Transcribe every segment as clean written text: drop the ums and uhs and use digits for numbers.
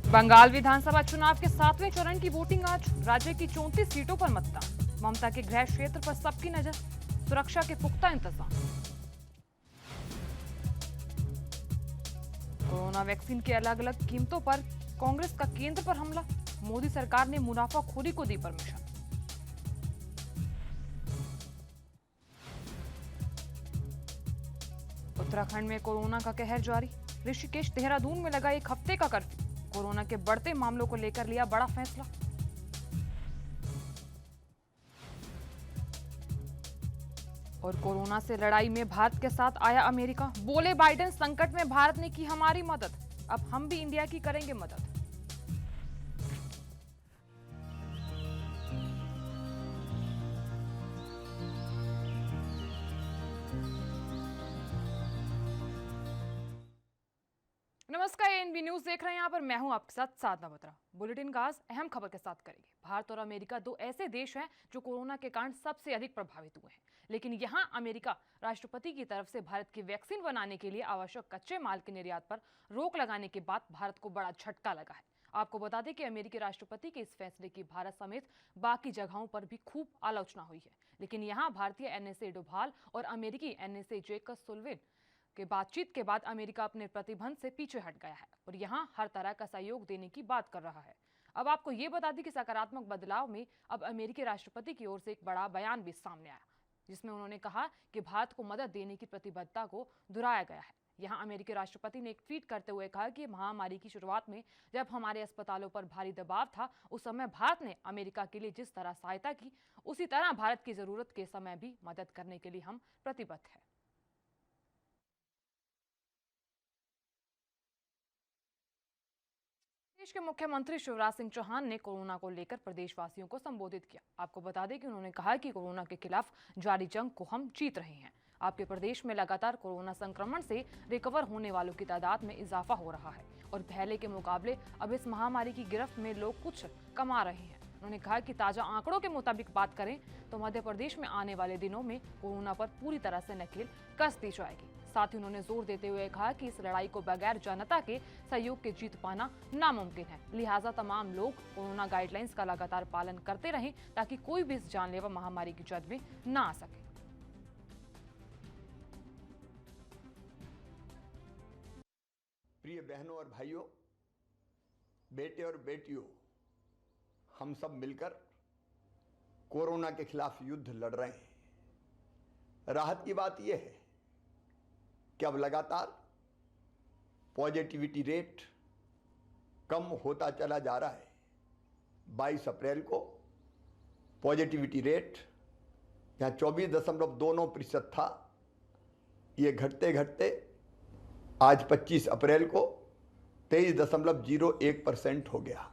बंगाल विधानसभा चुनाव के 7वें चरण की वोटिंग आज। राज्य की 34 सीटों पर मतदान। ममता के गृह क्षेत्र पर सबकी नजर। सुरक्षा के पुख्ता इंतजाम। कोरोना वैक्सीन की अलग अलग कीमतों पर कांग्रेस का केंद्र पर हमला। मोदी सरकार ने मुनाफाखोरी को दी परमिशन। उत्तराखंड में कोरोना का कहर जारी। ऋषिकेश देहरादून में लगा एक हफ्ते का कर्फ्यू। कोरोना के बढ़ते मामलों को लेकर लिया बड़ा फैसला। और कोरोना से लड़ाई में भारत के साथ आया अमेरिका। बोले बाइडेन, संकट में भारत ने की हमारी मदद, अब हम भी इंडिया की करेंगे मदद। नमस्कार, एएनबी न्यूज देख रहे हैं। यहाँ पर मैं हूं आपके साथ साधना बत्रा। बुलेटिन का आगाज अहम खबर के साथ करेंगे। भारत और अमेरिका दो ऐसे देश हैं जो कोरोना के कारण सबसे अधिक प्रभावित हुए हैं, लेकिन यहां अमेरिका राष्ट्रपति की तरफ से भारत की वैक्सीन बनाने के लिए आवश्यक कच्चे माल के निर्यात पर रोक लगाने के बाद भारत को बड़ा झटका लगा है। आपको बता दें कि अमेरिकी राष्ट्रपति के इस फैसले की भारत समेत बाकी जगहों पर भी खूब आलोचना हुई है, लेकिन यहाँ भारतीय एनएसए डोभाल और अमेरिकी एनएसए जेकब सुल्लिवान के बातचीत के बाद अमेरिका अपने प्रतिबंध से पीछे हट गया है और यहां हर तरह का सहयोग देने की बात कर रहा है। अब आपको ये बता दें कि सकारात्मक बदलाव में अब अमेरिकी राष्ट्रपति की ओर से एक बड़ा बयान भी सामने आया, जिसमें उन्होंने कहा कि भारत को मदद देने की प्रतिबद्धता को दोहराया गया है। यहां अमेरिकी राष्ट्रपति ने एक ट्वीट करते हुए कहा कि महामारी की शुरुआत में जब हमारे अस्पतालों पर भारी दबाव था, उस समय भारत ने अमेरिका के लिए जिस तरह सहायता की, उसी तरह भारत की जरूरत के समय भी मदद करने के लिए हम प्रतिबद्ध हैं। प्रदेश के मुख्यमंत्री शिवराज सिंह चौहान ने कोरोना को लेकर प्रदेशवासियों को संबोधित किया। आपको बता दें कि उन्होंने कहा कि कोरोना के खिलाफ जारी जंग को हम जीत रहे हैं। आपके प्रदेश में लगातार कोरोना संक्रमण से रिकवर होने वालों की तादाद में इजाफा हो रहा है और पहले के मुकाबले अब इस महामारी की गिरफ्त में लोग कुछ कमा रहे हैं। उन्होंने कहा कि ताजा आंकड़ों के मुताबिक बात करें तो मध्य प्रदेश में आने वाले दिनों में कोरोना पर पूरी तरह से नकेल कस दी जाएगी। साथ ही उन्होंने जोर देते हुए कहा कि इस लड़ाई को बगैर जनता के सहयोग के जीत पाना नामुमकिन है, लिहाजा तमाम लोग कोरोना गाइडलाइंस का लगातार पालन करते रहें ताकि कोई भी इस जानलेवा महामारी की जद में ना आ सके। प्रिय बहनों और भाइयों, बेटे और बेटियों, हम सब मिलकर कोरोना के खिलाफ युद्ध लड़ रहे हैं। राहत की बात यह है कि अब लगातार पॉजिटिविटी रेट कम होता चला जा रहा है। 22 अप्रैल को पॉजिटिविटी रेट जहाँ 24.29% था, ये घटते घटते आज 25 अप्रैल को 23.01% हो गया।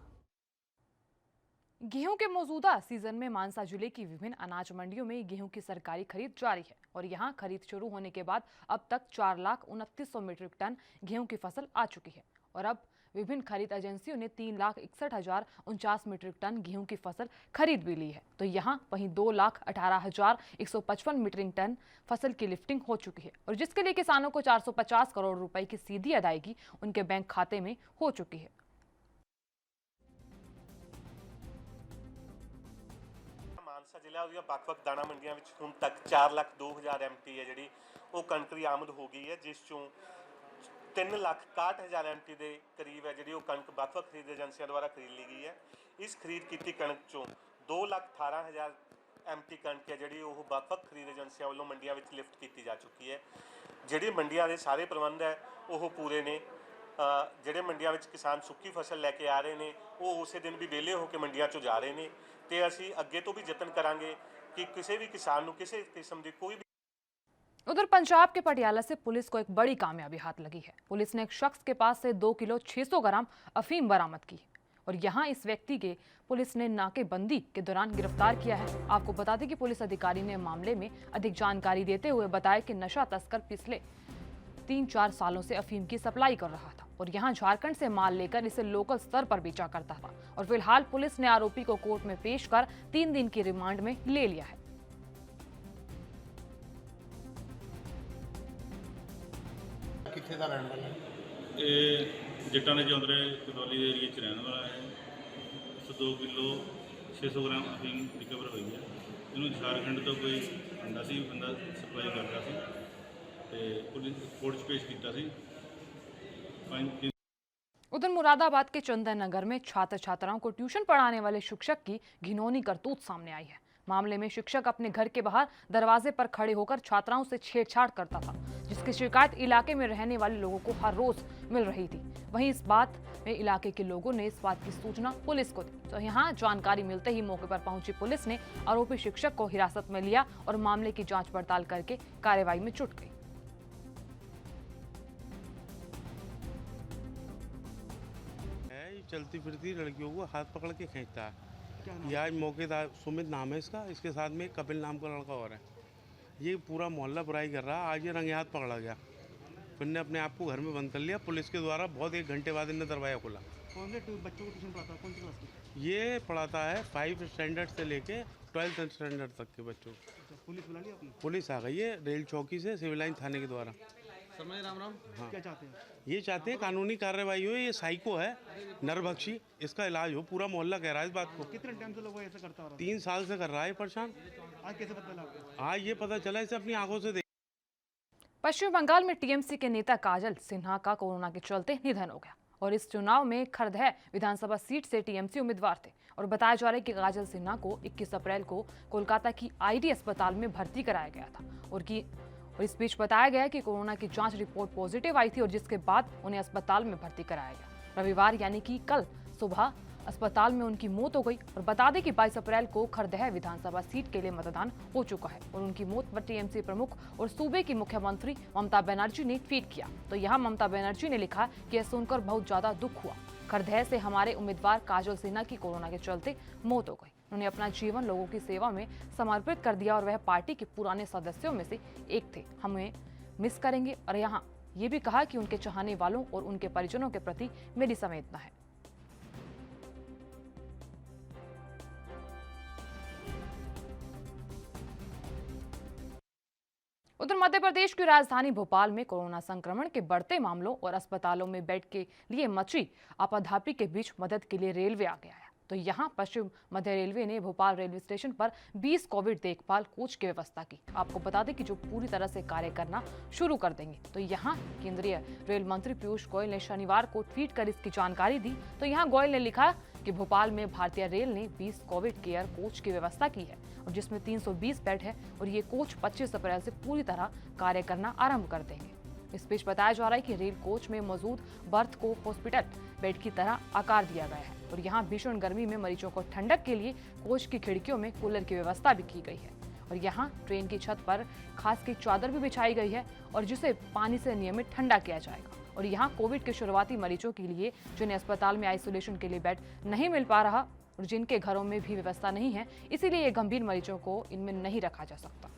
गेहूं के मौजूदा सीजन में मानसा जिले की विभिन्न अनाज मंडियों में गेहूं की सरकारी खरीद जारी है और यहां खरीद शुरू होने के बाद अब तक 4,29,000 मीट्रिक टन गेहूं की फसल आ चुकी है और अब विभिन्न खरीद एजेंसियों ने 3,61,049 मीट्रिक टन गेहूं की फसल खरीद भी ली है। तो यहां वहीं 2,18,155 मीट्रिक टन फसल की लिफ्टिंग हो चुकी है और जिसके लिए किसानों को 450 करोड़ रुपए की सीधी अदायगी उनके बैंक खाते में हो चुकी है। ਮਾਨਸਾ ਜ਼ਿਲ੍ਹਾ ਦੀਆਂ ਵੱਖ-ਵੱਖ ਦਾਣਾ ਮੰਡੀਆਂ ਵਿੱਚ ਹੁਣ ਤੱਕ 4,02,000 ਐਮਟੀ ਹੈ ਜਿਹੜੀ ਉਹ ਕਣਕ ਦੀ ਆਮਦ ਹੋ ਗਈ ਹੈ, ਜਿਸ ਚੋਂ 3,61,000 ਐਮਟੀ ਦੇ ਕਰੀਬ ਹੈ ਜਿਹੜੀ ਉਹ ਕਣਕ ਵੱਖ-ਵੱਖ ਖਰੀਦ ਏਜੰਸੀਆਂ ਦੁਆਰਾ ਖਰੀਦ ਲਈ ਗਈ ਹੈ। ਇਸ ਖਰੀਦ ਕੀਤੀ ਕਣਕ ਚੋਂ 2,18,000 ਐਮਟੀ ਕਣਕ ਹੈ ਜਿਹੜੀ ਉਹ ਵੱਖ-ਵੱਖ ਖਰੀਦ ਏਜੰਸੀਆਂ ਵੱਲੋਂ ਮੰਡੀਆਂ ਵਿੱਚ ਲਿਫਟ ਕੀਤੀ ਜਾ ਚੁੱਕੀ ਹੈ। ਜਿਹੜੇ ਮੰਡੀਆਂ ਦੇ ਸਾਰੇ ਪ੍ਰਬੰਧ ਹੈ ਉਹ ਪੂਰੇ ਨੇ। ਜਿਹੜੇ ਮੰਡੀਆਂ ਵਿੱਚ ਕਿਸਾਨ ਸੁੱਕੀ ਫਸਲ ਲੈ ਕੇ ਆ ਰਹੇ ਨੇ ਉਹ ਉਸੇ ਦਿਨ ਵੀ ਵਿਹਲੇ ਹੋ ਕੇ ਮੰਡੀਆਂ 'ਚੋਂ ਜਾ ਰਹੇ ਨੇ ਤੇ ਅਸੀਂ ਅੱਗੇ ਤੋਂ ਵੀ ਯਤਨ ਕਰਾਂਗੇ कि किसी भी किसान को किसी किस्म की कोई भी। उधर पंजाब के पटियाला से पुलिस को एक बड़ी कामयाबी हाथ लगी है। पुलिस ने एक शख्स के पास से 2 किलो 600 ग्राम अफीम बरामद की और यहाँ इस व्यक्ति के पुलिस ने नाकेबंदी के दौरान गिरफ्तार किया है। आपको बता दें कि पुलिस अधिकारी ने मामले में अधिक जानकारी देते हुए बताया कि नशा तस्कर पिछले 3-4 सालों से अफीम की सप्लाई कर रहा था और यहां झारखंड से माल लेकर इसे लोकल स्तर पर बेचा करता था और फिलहाल पुलिस ने आरोपी को कोर्ट में पेश कर 3 दिन की रिमांड में ले लिया है। कितने का रहने वाला है? ਇਹ जट्टा ने चौंतरे कदौली एरिए च रहने वाला है। 102 किलो 600 ग्राम अफीम रिकवर हुई है। इन्हों झारखंड तो कोई बंदा सप्लाई करता सी ते पुलिस कोर्ट च पेश किया सी। उधर मुरादाबाद के चंदन नगर में छात्र छात्राओं को ट्यूशन पढ़ाने वाले शिक्षक की घिनौनी करतूत सामने आई है। मामले में शिक्षक अपने घर के बाहर दरवाजे पर खड़े होकर छात्राओं से छेड़छाड़ करता था, जिसकी शिकायत इलाके में रहने वाले लोगों को हर रोज मिल रही थी। वहीं इस बात में इलाके के लोगों ने इस बात की सूचना पुलिस को दी, तो यहाँ जानकारी मिलते ही मौके पर पहुंची पुलिस ने आरोपी शिक्षक को हिरासत में लिया और मामले की जांच पड़ताल करके कार्रवाई में जुट गई। चलती फिरती लड़कियों को हाथ पकड़ के खींचता है। यह आज मौकेदार सुमित नाम है इसका, इसके साथ में कपिल नाम का लड़का और है। ये पूरा मोहल्ला बुराई कर रहा है। आज ये रंगे हाथ पकड़ा गया, फिर ने अपने आप को घर में बंद कर लिया पुलिस के द्वारा। बहुत 1 घंटे बाद इन्हें दरवाजा खोला। कौन से बच्चों को ट्यूशन पढ़ाता है? कौन सी क्लास की? ये पढ़ाता है 5 स्टैंडर्ड से लेके 12th स्टैंडर्ड तक के बच्चों को। पुलिस बुला लिया आपने? पुलिस आ गई है रेल चौकी से, सिविल लाइन थाने के द्वारा। समझ राम राम। हाँ। क्या चाहते हैं? ये चाहते हैं कानूनी कार्रवाई हो। ये साइको है, नरभक्षी, इसका इलाज हो। पूरा मोहल्ला कह रहा है इस बात को। कितने टाइम से लोग ऐसा करता रहा? 3 साल से कर रहा है परेशान। आज कैसे पता चला आपको? आज ये पता चला, इसे अपनी आंखों से देख। पश्चिम बंगाल में टीएमसी के नेता काजल सिन्हा का कोरोना के चलते निधन हो गया और इस चुनाव में खरदह विधानसभा सीट से टीएमसी उम्मीदवार थे और बताया जा रहा है कि काजल सिन्हा को 21 अप्रैल को कोलकाता की आईडी अस्पताल में भर्ती कराया गया था और इस बीच बताया गया कि कोरोना की जांच रिपोर्ट पॉजिटिव आई थी और जिसके बाद उन्हें अस्पताल में भर्ती कराया गया। रविवार यानी कि कल सुबह अस्पताल में उनकी मौत हो गई और बता दें कि 22 अप्रैल को खरदह विधानसभा सीट के लिए मतदान हो चुका है और उनकी मौत पर टीएमसी प्रमुख और सूबे की मुख्यमंत्री ममता बनर्जी ने ट्वीट किया। तो यहाँ ममता बनर्जी ने लिखा कि यह सुनकर बहुत ज्यादा दुख हुआ। खरदह से हमारे उम्मीदवार काजल सिन्हा की कोरोना के चलते मौत हो गई। उन्होंने अपना जीवन लोगों की सेवा में समर्पित कर दिया और वह पार्टी के पुराने सदस्यों में से एक थे। हमें मिस करेंगे और यहाँ ये भी कहा कि उनके चाहने वालों और उनके परिजनों के प्रति मेरी संवेदना है। उधर मध्य प्रदेश की राजधानी भोपाल में कोरोना संक्रमण के बढ़ते मामलों और अस्पतालों में बेड के लिए मची आपाधापी के बीच मदद के लिए रेलवे आ गया है। तो यहाँ पश्चिम मध्य रेलवे ने भोपाल रेलवे स्टेशन पर 20 कोविड देखभाल कोच की व्यवस्था की। आपको बता दें कि जो पूरी तरह से कार्य करना शुरू कर देंगे। तो यहाँ केंद्रीय रेल मंत्री पीयूष गोयल ने शनिवार को ट्वीट कर इसकी जानकारी दी। तो यहाँ गोयल ने लिखा कि भोपाल में भारतीय रेल ने 20 कोविड केयर कोच की व्यवस्था की है और जिसमें 320 बेड है और ये कोच 25 अप्रैल से पूरी तरह कार्य करना आरंभ कर देंगे। इस बीच बताया जा रहा है कि रेल कोच में मौजूद बर्थ को हॉस्पिटल बेड की तरह आकार दिया गया है और यहाँ भीषण गर्मी में मरीजों को ठंडक के लिए कोच की खिड़कियों में कूलर की व्यवस्था भी की गई है और यहाँ ट्रेन की छत पर खास की चादर भी बिछाई गई है और जिसे पानी से नियमित ठंडा किया जाएगा। और यहाँ कोविड के शुरुआती मरीजों के लिए जिन्हें अस्पताल में आइसोलेशन के लिए बेड नहीं मिल पा रहा और जिनके घरों में भी व्यवस्था नहीं है, इसीलिए ये गंभीर मरीजों को इनमें नहीं रखा जा सकता।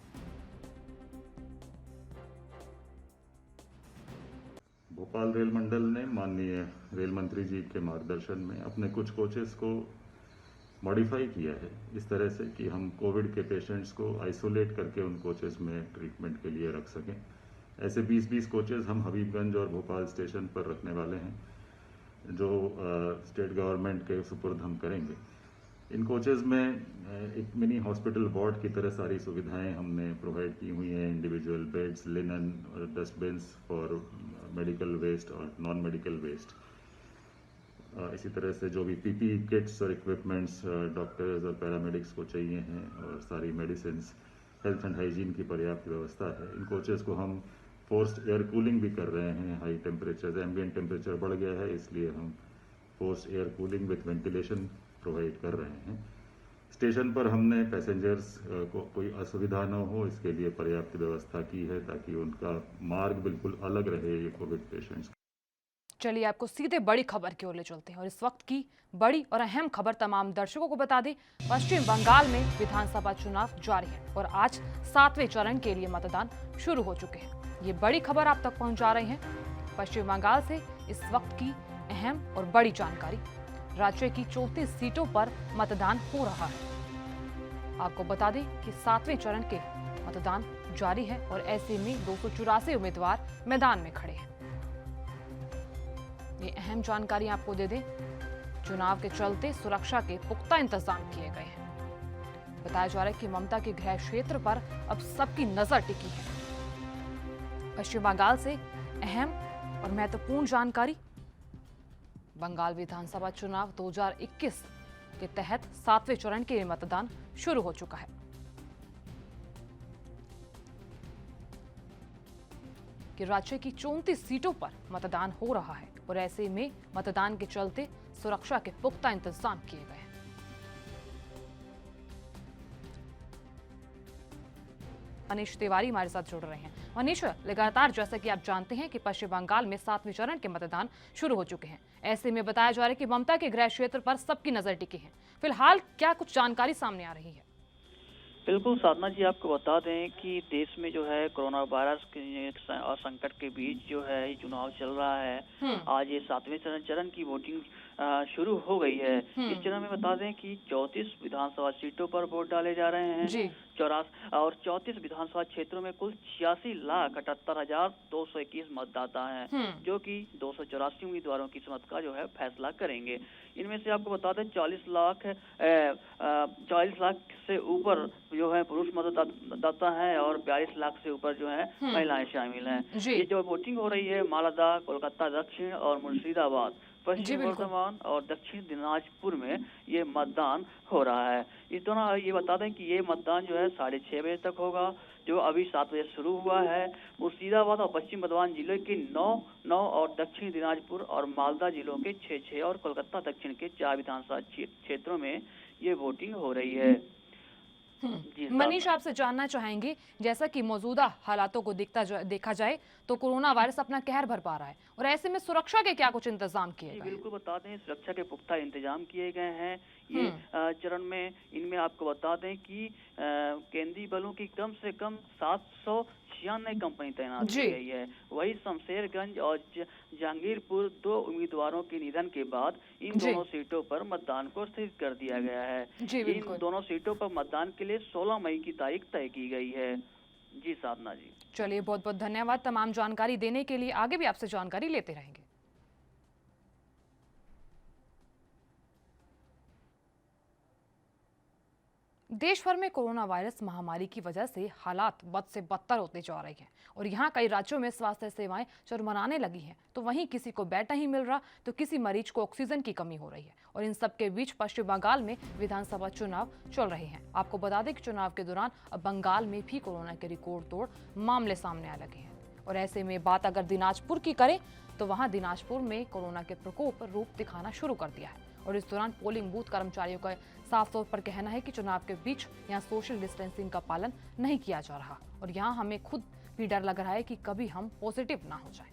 भोपाल रेल मंडल ने माननीय रेल मंत्री जी के मार्गदर्शन में अपने कुछ कोचेस को मॉडिफाई किया है इस तरह से कि हम कोविड के पेशेंट्स को आइसोलेट करके उन कोचेस में ट्रीटमेंट के लिए रख सकें। ऐसे 20-20 कोचेस हम हबीबगंज और भोपाल स्टेशन पर रखने वाले हैं जो स्टेट गवर्नमेंट के सुपुर्द हम करेंगे। इन कोचेस में एक मिनी हॉस्पिटल वार्ड की तरह सारी सुविधाएं हमने प्रोवाइड की हुई हैं। Individual beds, linen, dustbins for medical waste और नॉन मेडिकल वेस्ट। इसी तरह से जो भी पीपी किट्स और इक्विपमेंट्स डॉक्टर्स और पैरामेडिक्स को चाहिए हैं और सारी मेडिसिन, हेल्थ एंड हाइजीन की पर्याप्त व्यवस्था है। इन कोचेस को हम फोर्स्ड एयर कूलिंग भी कर रहे हैं। हाई टेम्परेचर, एम्बिएंट टेम्परेचर बढ़ गया है, इसलिए हम forced air cooling with ventilation provide कर रहे हैं। स्टेशन पर हमने पैसेंजर्स को कोई असुविधा न हो, इसके लिए पर्याप्त व्यवस्था की है ताकि उनका मार्ग बिल्कुल अलग रहे ये कोविड पेशेंट्स। चलिए आपको सीधे बड़ी खबर की ओर ले चलते हैं और इस वक्त की बड़ी और अहम खबर तमाम दर्शकों को बता दें। पश्चिम बंगाल में विधानसभा चुनाव जारी है और आज 7वें चरण के लिए मतदान शुरू हो चुके हैं। ये बड़ी खबर आप तक पहुंचा रहे हैं पश्चिम बंगाल से इस वक्त की अहम और बड़ी जानकारी। राज्य की 34 सीटों पर मतदान हो रहा है। आपको बता दें कि 7वें चरण के मतदान जारी है और ऐसे में 284 उम्मीदवार मैदान में खड़े हैं। ये अहम जानकारी आपको दे दें, चुनाव के चलते सुरक्षा के पुख्ता इंतजाम किए गए हैं। बताया जा रहा है कि ममता के गृह क्षेत्र पर अब सबकी नजर टिकी है। पश्चिम बंगाल से अहम और महत्वपूर्ण जानकारी। बंगाल विधानसभा चुनाव 2021 के तहत 7वें चरण के लिए मतदान शुरू हो चुका है। कि राज्य की 34 सीटों पर मतदान हो रहा है और ऐसे में मतदान के चलते सुरक्षा के पुख्ता इंतजाम किए गए हैं। मनीष तिवारी हमारे साथ जुड़ रहे हैं। मनीष, लगातार जैसा कि आप जानते हैं कि पश्चिम बंगाल में 7वें चरण के मतदान शुरू हो चुके हैं। ऐसे में बताया जा रहा है कि ममता के गृह क्षेत्र पर सबकी नजर टिकी है। फिलहाल क्या कुछ जानकारी सामने आ रही है? बिल्कुल साधना जी, आपको बता दें कि देश में जो है कोरोना वायरस के संकट के बीच जो है ये चुनाव चल रहा है। आज ये 7वें चरण की वोटिंग शुरू हो गई है। इस चरण में बता दें कि 34 विधानसभा सीटों पर वोट डाले जा रहे हैं। 34 विधानसभा क्षेत्रों में कुल 86,78,221 मतदाता हैं, जो कि 284 उम्मीदवारों की किस्मत का जो है फैसला करेंगे। इनमें से आपको बता दें 40 लाख से ऊपर जो है पुरुष मतदाता हैं और 42 लाख से ऊपर जो है महिलाएं शामिल हैं। ये जो वोटिंग हो रही है मालदा, कोलकाता दक्षिण और मुर्शिदाबाद, पश्चिम वर्धमान और दक्षिण दिनाजपुर में ये मतदान हो रहा है। इस दौरान ये बता दें कि ये मतदान जो है 6:30 बजे तक होगा, जो अभी 7 बजे शुरू हुआ है। मुर्शिदाबाद और पश्चिम बर्धमान जिले के 9 और दक्षिण दिनाजपुर और मालदा जिलों के 6 और कोलकाता दक्षिण के 4 विधानसभा क्षेत्रों में ये वोटिंग हो रही है। मनीष, आपसे जानना चाहेंगे, जैसा कि मौजूदा हालातों को देखा जाए तो कोरोना वायरस अपना कहर भर पा रहा है और ऐसे में सुरक्षा के क्या कुछ इंतजाम किए गए? बिल्कुल बता दें, सुरक्षा के पुख्ता इंतजाम किए गए हैं। ये चरण में इनमें आपको बता दें कि केंद्रीय बलों की कम से कम 796 कंपनी तैनात की गई है। वही शमशेरगंज और जहांगीरपुर 2 उम्मीदवारों के निधन के बाद इन दोनों सीटों पर मतदान को स्थगित कर दिया गया है। इन दोनों सीटों पर मतदान के लिए 16 मई की तारीख तय की गई है। जी साधना जी। चलिए, बहुत बहुत धन्यवाद तमाम जानकारी देने के लिए। आगे भी आपसे जानकारी लेते रहेंगे। देश भर में कोरोना वायरस महामारी की वजह से हालात बद से बदतर होते जा रहे हैं और यहाँ कई राज्यों में स्वास्थ्य सेवाएं चरमराने लगी हैं। तो वहीं किसी को बेड नहीं मिल रहा तो किसी मरीज को ऑक्सीजन की कमी हो रही है और इन सब के बीच पश्चिम बंगाल में विधानसभा चुनाव चल रहे हैं। आपको बता दें कि चुनाव के दौरान अब बंगाल में भी कोरोना के रिकॉर्ड तोड़ मामले सामने आ लगे हैं और ऐसे में बात अगर दिनाजपुर की करें तो वहाँ दिनाजपुर में कोरोना के प्रकोप रूप दिखाना शुरू कर दिया है और इस दौरान पोलिंग बूथ कर्मचारियों का साफ तौर पर कहना है कि चुनाव के बीच यहाँ सोशल डिस्टेंसिंग का पालन नहीं किया जा रहा और यहाँ हमें खुद भी डर लग रहा है कि कभी हम पॉजिटिव ना हो जाए।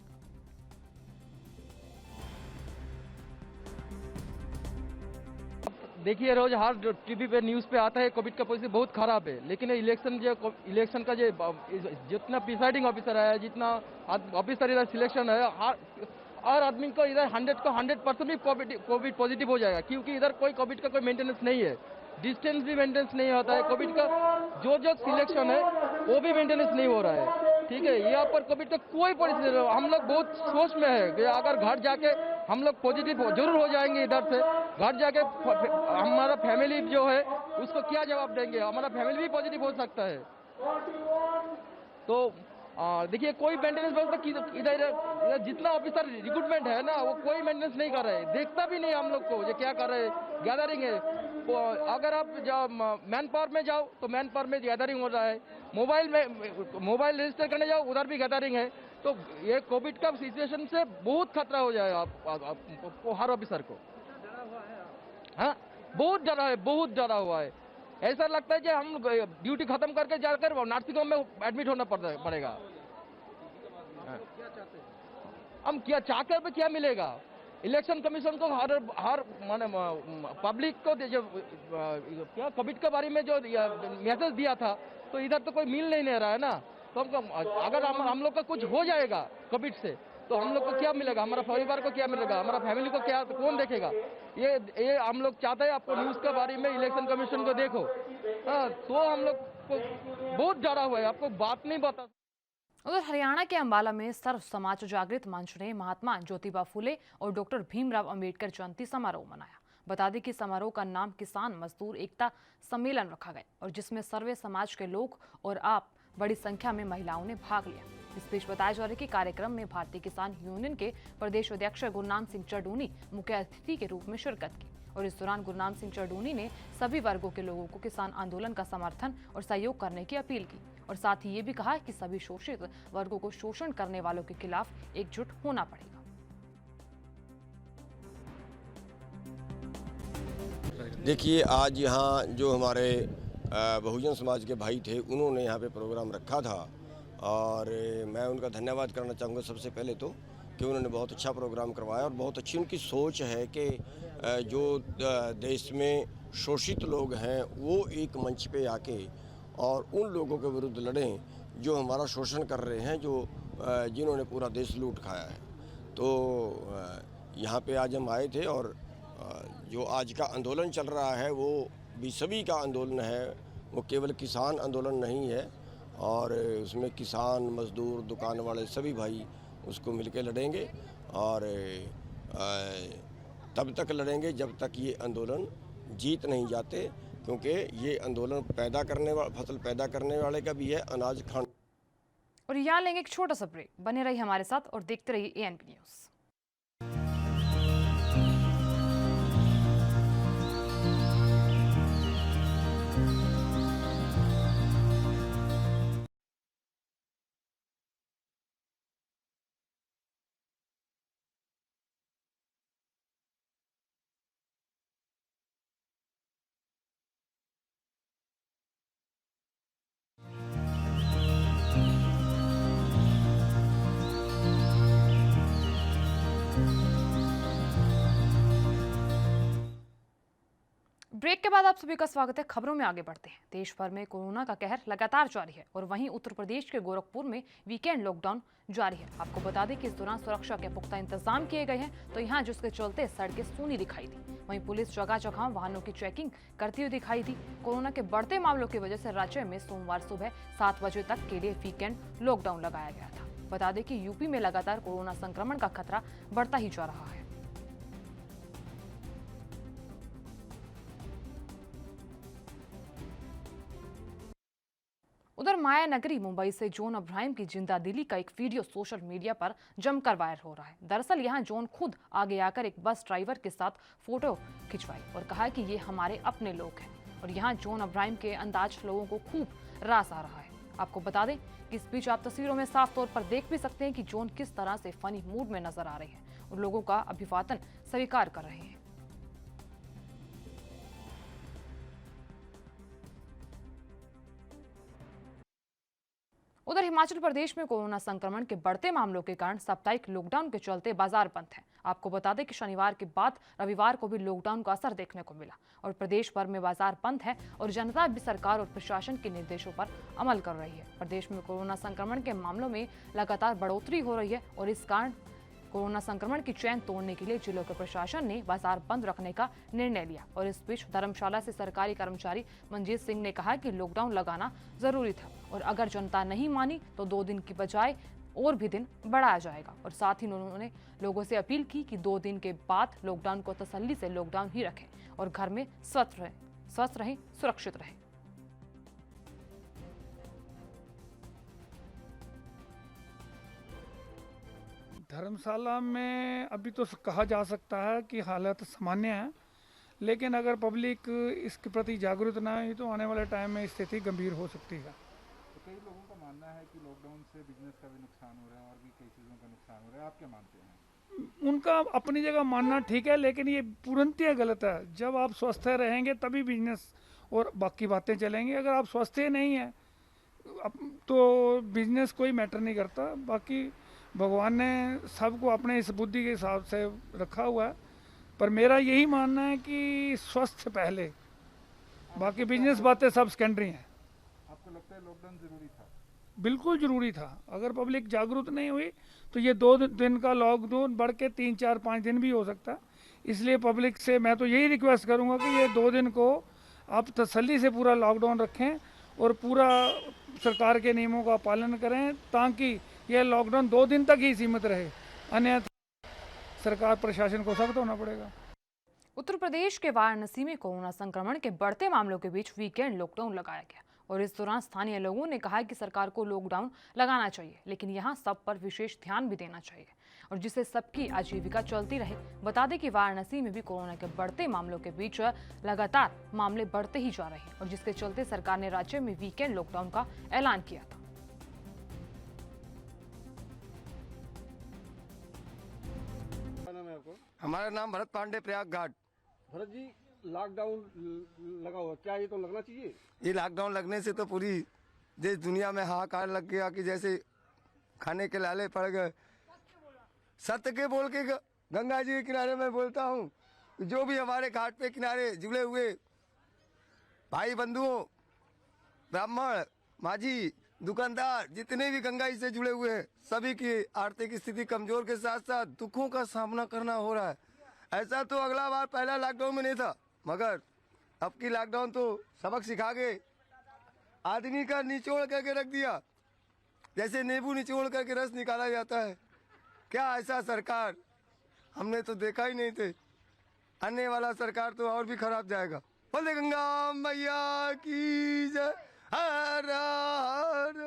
देखिए, रोज हर टीवी पे न्यूज़ पे आता है कोविड का पोजीशन बहुत खराब है, लेकिन इलेक्शन का जो जितना प्रिसाइडिंग ऑफिसर है, जितना ऑफिसर इधर सिलेक्शन है, हर आदमी को इधर 100% भी कोविड पॉजिटिव हो जाएगा, क्योंकि इधर कोई कोविड का कोई मेंटेनेंस नहीं है, डिस्टेंस भी मेंटेनेंस नहीं होता है, कोविड का जो सिलेक्शन है वो भी मेंटेनेंस नहीं हो रहा है। ठीक है, यहाँ पर कोविड का कोई पॉलिसी नहीं। हम लोग बहुत सोच में है कि अगर घर जाके हम लोग पॉजिटिव जरूर हो जाएंगे, इधर से घर जाके हमारा फैमिली जो है उसको क्या जवाब देंगे, हमारा फैमिली भी पॉजिटिव हो सकता है। तो देखिए, कोई मेंटेनेंस व्यवस्था इधर जितना ऑफिसर रिक्रूटमेंट है ना, वो कोई मेंटेनेंस नहीं कर रहे, देखता भी नहीं हम लोग को ये क्या कर रहे हैं। गैदरिंग है, अगर आप मैन पावर में जाओ तो मैन पावर में गैदरिंग हो रहा है, मोबाइल रजिस्टर करने जाओ उधर भी गैदरिंग है। तो ये कोविड का सिचुएशन से बहुत खतरा हो जाएगा आपको, हर ऑफिसर को। हाँ, बहुत डरा हुआ है। ऐसा लगता है कि हम ड्यूटी खत्म करके जाकर नर्सिंग होम में एडमिट होना पड़ेगा। हम क्या चाहकर भी क्या मिलेगा? इलेक्शन कमीशन को हर माने पब्लिक को क्या कोविड के बारे में जो मैसेज दिया था, तो इधर तो कोई मिल नहीं रहा है ना। तो अगर हम लोग का कुछ हो जाएगा कोविड से तो हम लोग को क्या मिलेगा, हमारा परिवार को क्या मिलेगा, हमारा फैमिली को क्या, कौन देखेगा? ये हम लोग चाहते हैं आपको न्यूज़ के बारे में इलेक्शन कमीशन को देखो। हाँ, तो हम लोग को बहुत डरा हुआ है, आपको बात नहीं बता। उधर हरियाणा के अंबाला में सर्व समाज जागृत मंच ने महात्मा ज्योतिबा फुले और डॉक्टर भीमराव अंबेडकर जयंती समारोह मनाया। बता दें कि समारोह का नाम किसान मजदूर एकता सम्मेलन रखा गया और जिसमें सर्वे समाज के लोग और आप बड़ी संख्या में महिलाओं ने भाग लिया। इस बीच बताया जा रहा है कि कार्यक्रम में भारतीय किसान यूनियन के प्रदेश अध्यक्ष गुरनाम सिंह चडूनी मुख्य अतिथि के रूप में शिरकत की और इस दौरान गुरनाम सिंह चडूनी ने सभी वर्गों के लोगों को किसान आंदोलन का समर्थन और सहयोग करने की अपील की और साथ ही ये भी कहा कि सभी शोषित वर्गों को शोषण करने वालों के खिलाफ एकजुट होना पड़ेगा। देखिए, आज यहाँ जो हमारे बहुजन समाज के भाई थे, उन्होंने यहाँ पे प्रोग्राम रखा था और मैं उनका धन्यवाद करना चाहूँगा सबसे पहले तो कि उन्होंने बहुत अच्छा प्रोग्राम करवाया और बहुत अच्छी उनकी सोच है कि जो देश में शोषित लोग हैं वो एक मंच पे आके और उन लोगों के विरुद्ध लड़ें जो हमारा शोषण कर रहे हैं, जो जिन्होंने पूरा देश लूट खाया है। तो यहाँ पे आज हम आए थे और जो आज का आंदोलन चल रहा है वो भी सभी का आंदोलन है, वो केवल किसान आंदोलन नहीं है और उसमें किसान, मजदूर, दुकान वाले सभी भाई उसको मिलके लड़ेंगे और तब तक लड़ेंगे जब तक ये आंदोलन जीत नहीं जाते, क्योंकि ये आंदोलन पैदा करने वाला, फसल पैदा करने वाले का भी है, अनाज खान। और यहाँ लेंगे एक छोटा सा ब्रेक। बने रहिए हमारे साथ और देखते रहिए ANP न्यूज़। ब्रेक के बाद आप सभी का स्वागत है। खबरों में आगे बढ़ते हैं। देश भर में कोरोना का कहर लगातार जारी है और वहीं उत्तर प्रदेश के गोरखपुर में वीकेंड लॉकडाउन जारी है। आपको बता दें कि इस दौरान सुरक्षा के पुख्ता इंतजाम किए गए हैं, तो यहाँ जिसके चलते सड़कें सूनी दिखाई दी। वहीं पुलिस जगह जगह वाहनों की चेकिंग करती हुई दिखाई दी। कोरोना के बढ़ते मामलों की वजह से राज्य में सोमवार सुबह 7 बजे तक के लिए वीकेंड लॉकडाउन लगाया गया था। बता दें कि यूपी में लगातार कोरोना संक्रमण का खतरा बढ़ता ही जा रहा है। उधर माया नगरी मुंबई से जॉन अब्राहम की जिंदादिली का एक वीडियो सोशल मीडिया पर जमकर वायरल हो रहा है। दरअसल यहां जॉन खुद आगे आकर एक बस ड्राइवर के साथ फोटो खिंचवाई और कहा कि ये हमारे अपने लोग हैं और यहां जॉन अब्राहम के अंदाज लोगों को खूब रास आ रहा है। आपको बता दें कि इस बीच आप तस्वीरों में साफ तौर पर देख भी सकते हैं कि जॉन किस तरह से फनी मूड में नजर आ रहे हैं और लोगों का अभिवादन स्वीकार कर रहे हैं। उधर हिमाचल प्रदेश में कोरोना संक्रमण के बढ़ते मामलों के कारण साप्ताहिक लॉकडाउन के चलते बाजार बंद हैं। आपको बता दें कि शनिवार के बाद रविवार को भी लॉकडाउन का असर देखने को मिला और प्रदेश भर में बाजार बंद है और जनता भी सरकार और प्रशासन के निर्देशों पर अमल कर रही है। प्रदेश में कोरोना संक्रमण के मामलों में लगातार बढ़ोतरी हो रही है और इस कारण कोरोना संक्रमण की चैन तोड़ने के लिए जिलों के प्रशासन ने बाजार बंद रखने का निर्णय लिया और इस बीच धर्मशाला से सरकारी कर्मचारी मंजीत सिंह ने कहा कि लॉकडाउन लगाना जरूरी था और अगर जनता नहीं मानी तो 2 दिन की बजाय और भी दिन बढ़ाया जाएगा और साथ ही उन्होंने लोगों से अपील की कि 2 दिन के बाद लॉकडाउन को तसल्ली से लॉकडाउन ही रखें और घर में स्वस्थ रहें, सुरक्षित रहें। धर्मशाला में अभी तो कहा जा सकता है कि हालत सामान्य है, लेकिन अगर पब्लिक इसके प्रति जागरूक ना हुई तो आने वाले टाइम में स्थिति गंभीर हो सकती है। तो कई लोगों का मानना है कि लॉकडाउन से बिजनेस का भी नुकसान हो रहा है और भी कई चीज़ों का नुकसान हो रहा है, आप क्या मानते हैं? उनका अपनी जगह मानना ठीक है, लेकिन ये पूर्णतः गलत है। जब आप स्वस्थ रहेंगे तभी बिजनेस और बाकी बातें चलेंगी। अगर आप स्वस्थ नहीं हैं तो बिजनेस कोई मैटर नहीं करता। बाकी भगवान ने सबको अपने इस बुद्धि के हिसाब से रखा हुआ है, पर मेरा यही मानना है कि स्वस्थ पहले, बाकी बिजनेस बातें सब सेकेंडरी हैं। आपको लगता है लॉकडाउन जरूरी था? बिल्कुल ज़रूरी था। अगर पब्लिक जागरूक नहीं हुई तो ये 2 दिन का लॉकडाउन बढ़ के 3, 4, 5 दिन भी हो सकता है। इसलिए पब्लिक से मैं तो यही रिक्वेस्ट करूँगा कि ये 2 दिन को आप तसल्ली से पूरा लॉकडाउन रखें और पूरा सरकार के नियमों का पालन करें ताकि यह लॉकडाउन 2 दिन तक ही सीमित रहे, अन्यथा सरकार प्रशासन को सख्त होना पड़ेगा। उत्तर प्रदेश के वाराणसी में कोरोना संक्रमण के बढ़ते मामलों के बीच वीकेंड लॉकडाउन लगाया गया और इस दौरान स्थानीय लोगों ने कहा कि सरकार को लॉकडाउन लगाना चाहिए, लेकिन यहाँ सब पर विशेष ध्यान भी देना चाहिए और जिससे सबकी आजीविका चलती रहे। बता दें कि वाराणसी में भी कोरोना के बढ़ते मामलों के बीच लगातार मामले बढ़ते ही जा रहे हैं और जिसके चलते सरकार ने राज्य में वीकेंड लॉकडाउन का ऐलान किया था। हमारा नाम भरत पांडे, प्रयाग घाट। भरत जी, लॉकडाउन लगा हुआ, क्या ये तो लगना चाहिए? ये लॉकडाउन लगने से तो पूरी देश दुनिया में हाहाकार लग गया कि जैसे खाने के लाले पड़ गए। सत्य के बोल के गंगा जी के किनारे में बोलता हूँ, जो भी हमारे घाट पे किनारे जुड़े हुए भाई बंधुओं, ब्राह्मण, माझी, दुकानदार, जितने भी गंगा जी से जुड़े हुए हैं, सभी की आर्थिक स्थिति कमजोर के साथ साथ दुखों का सामना करना हो रहा है। ऐसा तो अगला बार पहला लॉकडाउन में नहीं था, मगर अब की लॉकडाउन तो सबक सिखा के आदमी का निचोड़ करके रख दिया, जैसे नींबू निचोड़ करके रस निकाला जाता है। क्या ऐसा सरकार हमने तो देखा ही नहीं थे। आने वाला सरकार तो और भी खराब जाएगा। बोले गंगा मैया की जय। हर हर।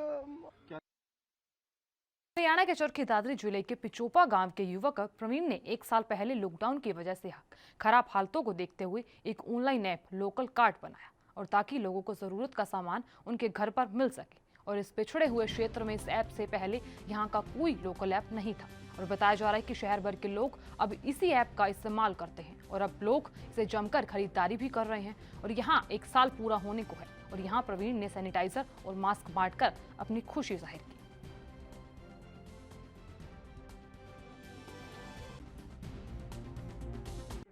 हरियाणा के चरखी दादरी जिले के पिचोपा गांव के युवक प्रवीण ने 1 साल पहले लॉकडाउन की वजह से खराब हालतों को देखते हुए एक ऑनलाइन ऐप लोकल कार्ट बनाया और ताकि लोगों को जरूरत का सामान उनके घर पर मिल सके। और इस पिछड़े हुए क्षेत्र में इस ऐप से पहले यहाँ का कोई लोकल ऐप नहीं था और बताया जा रहा है कि शहर भर के लोग अब इसी ऐप का इस्तेमाल करते हैं और अब लोग इसे जमकर खरीदारी भी कर रहे हैं। और यहाँ 1 साल पूरा होने को है और यहाँ प्रवीण ने सैनिटाइजर और मास्क बांटकर अपनी खुशी जाहिर की।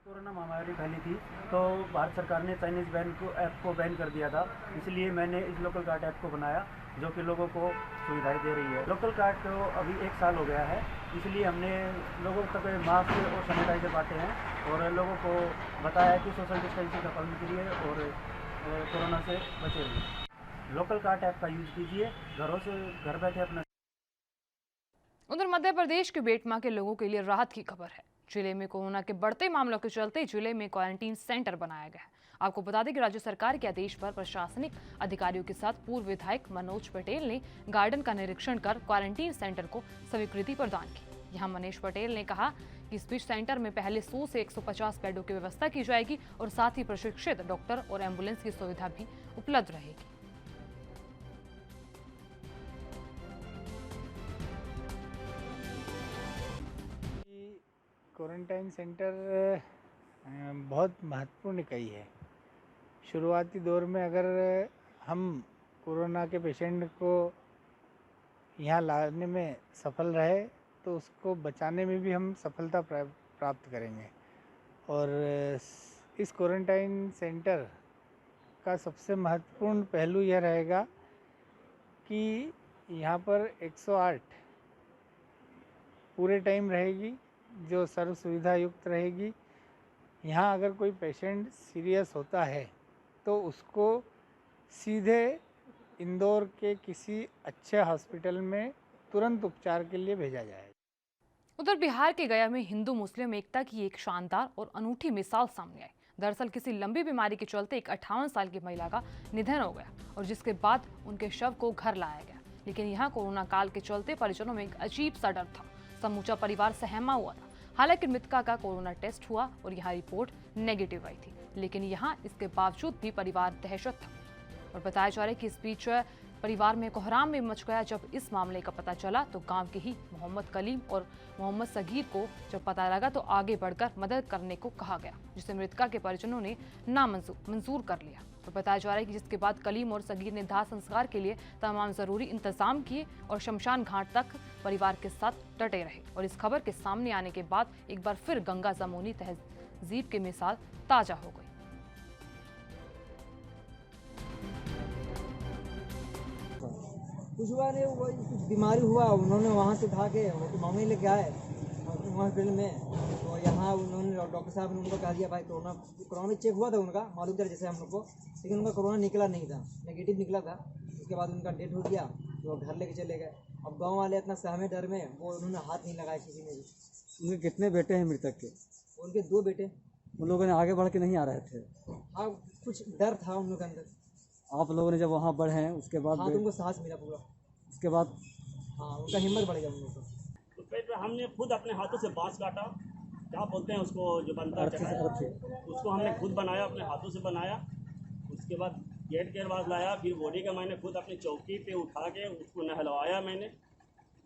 कोरोना महामारी फैली थी तो भारत सरकार ने चाइनीज ऐप को बैन कर दिया था, इसलिए मैंने इस लोकल कार्ट ऐप को बनाया जो कि लोगों को सुविधाएं दे रही है। लोकल कार्ट को अभी 1 साल हो गया है, इसलिए हमने लोगों तक मास्क और सैनिटाइजर बांटे हैं और लोगों को बताया कि सोशल डिस्टेंसिंग का पालन कीजिए और कोरोना से बचे रहिए। लोकल कार्ट ऐप का यूज कीजिए, घरों से घर बैठे अपना। उधर मध्य प्रदेश के बेटमा के लोगों के लिए राहत की खबर है। जिले में कोरोना के बढ़ते मामलों के चलते जिले में क्वारंटीन सेंटर बनाया गया है। आपको बता दें कि राज्य सरकार के आदेश पर प्रशासनिक अधिकारियों के साथ पूर्व विधायक मनोज पटेल ने गार्डन का निरीक्षण कर क्वारंटीन सेंटर को स्वीकृति प्रदान की। यहां मनीष पटेल ने कहा कि इस बीच सेंटर में पहले 100 से 150 बेडों की व्यवस्था की जाएगी और साथ ही प्रशिक्षित डॉक्टर और एम्बुलेंस की सुविधा भी उपलब्ध रहेगी। क्वारंटाइन सेंटर बहुत महत्वपूर्ण इकाई है। शुरुआती दौर में अगर हम कोरोना के पेशेंट को यहाँ लाने में सफल रहे तो उसको बचाने में भी हम सफलता प्राप्त करेंगे। और इस क्वारंटाइन सेंटर का सबसे महत्वपूर्ण पहलू यह रहेगा कि यहाँ पर 108 पूरे टाइम रहेगी जो सर्व सुविधा युक्त रहेगी। यहाँ अगर कोई पेशेंट सीरियस होता है तो उसको सीधे इंदौर के किसी अच्छे हॉस्पिटल में तुरंत उपचार के लिए भेजा जाएगा। उधर बिहार के गया में हिंदू मुस्लिम एकता की एक शानदार और अनूठी मिसाल सामने आई। दरअसल किसी लंबी बीमारी के चलते एक 58 साल की महिला का निधन हो गया और जिसके बाद उनके शव को घर लाया गया। लेकिन यहाँ कोरोना काल के चलते परिजनों में एक अजीब सा डर था। समूचा परिवार सहमा हुआ था। हालांकि मृतका का कोरोना टेस्ट हुआ और यहाँ रिपोर्ट नेगेटिव आई थी, लेकिन यहाँ इसके बावजूद भी परिवार दहशत था। और बताया जा रहा है कि इस बीच परिवार में कोहराम में मच गया। जब इस मामले का पता चला तो गांव के ही मोहम्मद कलीम और मोहम्मद सगीर को जब पता लगा तो आगे बढ़कर मदद करने को कहा गया, जिसे मृतका के परिजनों ने मंजूर कर लिया। और बताया जा रहा है कि जिसके बाद कलीम और सगीर ने दाह संस्कार के लिए तमाम जरूरी इंतजाम किए और शमशान घाट तक परिवार के साथ डटे रहे। और इस खबर के सामने आने के बाद एक बार फिर गंगा जमुनी तहजीब की मिसाल ताजा हो गई। कुछ हुआ नहीं, वो कुछ बीमारी हुआ, उन्होंने वहाँ से भागे वो मामले लेके आए हॉस्पिटल में, तो यहाँ उन्होंने डॉक्टर साहब ने उनको कह दिया भाई कोरोना में चेक हुआ था उनका, मालूम था जैसे हम लोग को, लेकिन उनका कोरोना निकला नहीं था, नेगेटिव निकला था। उसके बाद उनका डेथ हो गया, तो वो घर लेके चले गए। अब गांव वाले इतना सहमे डर में, वो उन्होंने हाथ नहीं लगाया किसी ने भी। उनके कितने बेटे हैं मृतक के? उनके 2 बेटे। उन लोगों ने आगे बढ़ के नहीं आ रहे थे? हाँ, कुछ डर था उन लोगों के अंदर। आप लोगों ने जब वहाँ बढ़े हैं उसके बाद? हाँ, तो उनको साहस मिला पूरा। उसके बाद हाँ, उनका हिम्मत बढ़ गया उन लोगों को। तो पेट पे हमने खुद अपने हाथों से बांस काटा, क्या बोलते हैं उसको, जो बनता है उसको हमने खुद बनाया, अपने हाथों से बनाया। उसके बाद गेट के पास लाया, फिर बॉडी का मैंने खुद अपनी चौकी पे उठा के उसको नहलवाया। मैंने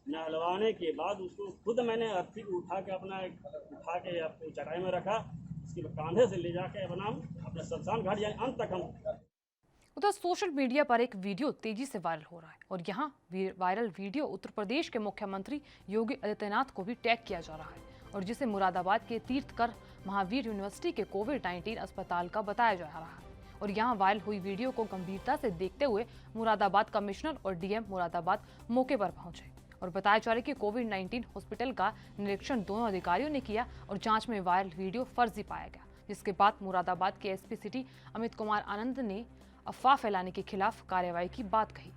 नहलवाने के बाद उसको खुद मैंने अर्थी उठा के अपनी चटाई में रखा। उसके बाद कांधे से ले जाके अपने शमशान घाट यानी अंत तक हम। उधर सोशल मीडिया पर एक वीडियो तेजी से वायरल हो रहा है और यहाँ वायरल वीडियो उत्तर प्रदेश के मुख्यमंत्री योगी आदित्यनाथ को भी टैग किया जा रहा है और जिसे मुरादाबाद के तीर्थकर महावीर यूनिवर्सिटी के कोविड-19 अस्पताल का बताया जा रहा है। और यहाँ वायरल हुई वीडियो को गंभीरता से देखते हुए मुरादाबाद कमिश्नर और डीएम मुरादाबाद मौके पर पहुंचे और बताया जा रहा है कि कोविड-19 हॉस्पिटल का निरीक्षण दोनों अधिकारियों ने किया और जांच में वायरल वीडियो फर्जी पाया गया, जिसके बाद मुरादाबाद के एसपी सिटी अमित कुमार आनंद ने अफवाह फैलाने के खिलाफ कार्रवाई की बात कही।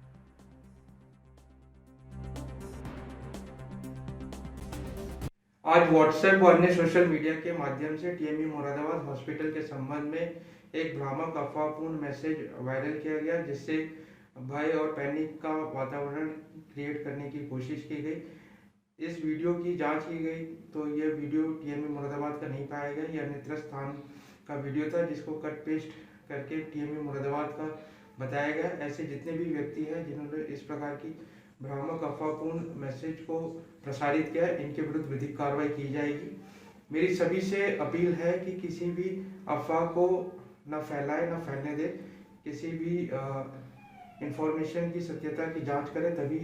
आज व्हाट्सएप और अन्य सोशल मीडिया के माध्यम से टीएमयू मुरादाबाद हॉस्पिटल के संबंध में एक भ्रामक अफवाहपूर्ण मैसेज वायरल किया गया, जिससे भय और पैनिक का वातावरण क्रिएट करने की कोशिश की गई। इस वीडियो की जांच की गई तो यह वीडियो टीएमयू मुरादाबाद का नहीं पाया गया, यह अन्यत्र स्थान का वीडियो था जिसको कट पेस्ट करके टीएमयू मुरादाबाद का बताया गया। ऐसे जितने भी व्यक्ति हैं जिन्होंने इस प्रकार की भ्रामक अफवाहपूर्ण मैसेज को प्रसारित किया है, इनके विरुद्ध विधिक कार्रवाई की जाएगी। मेरी सभी से अपील है कि किसी भी अफवाह को न फैलाए, न फैलने दे। किसी भी इंफॉर्मेशन की सत्यता की जांच करें तभी।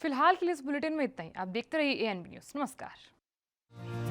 फिलहाल के लिए इस बुलेटिन में इतना ही। आप देखते रहिए ANB न्यूज़। नमस्कार।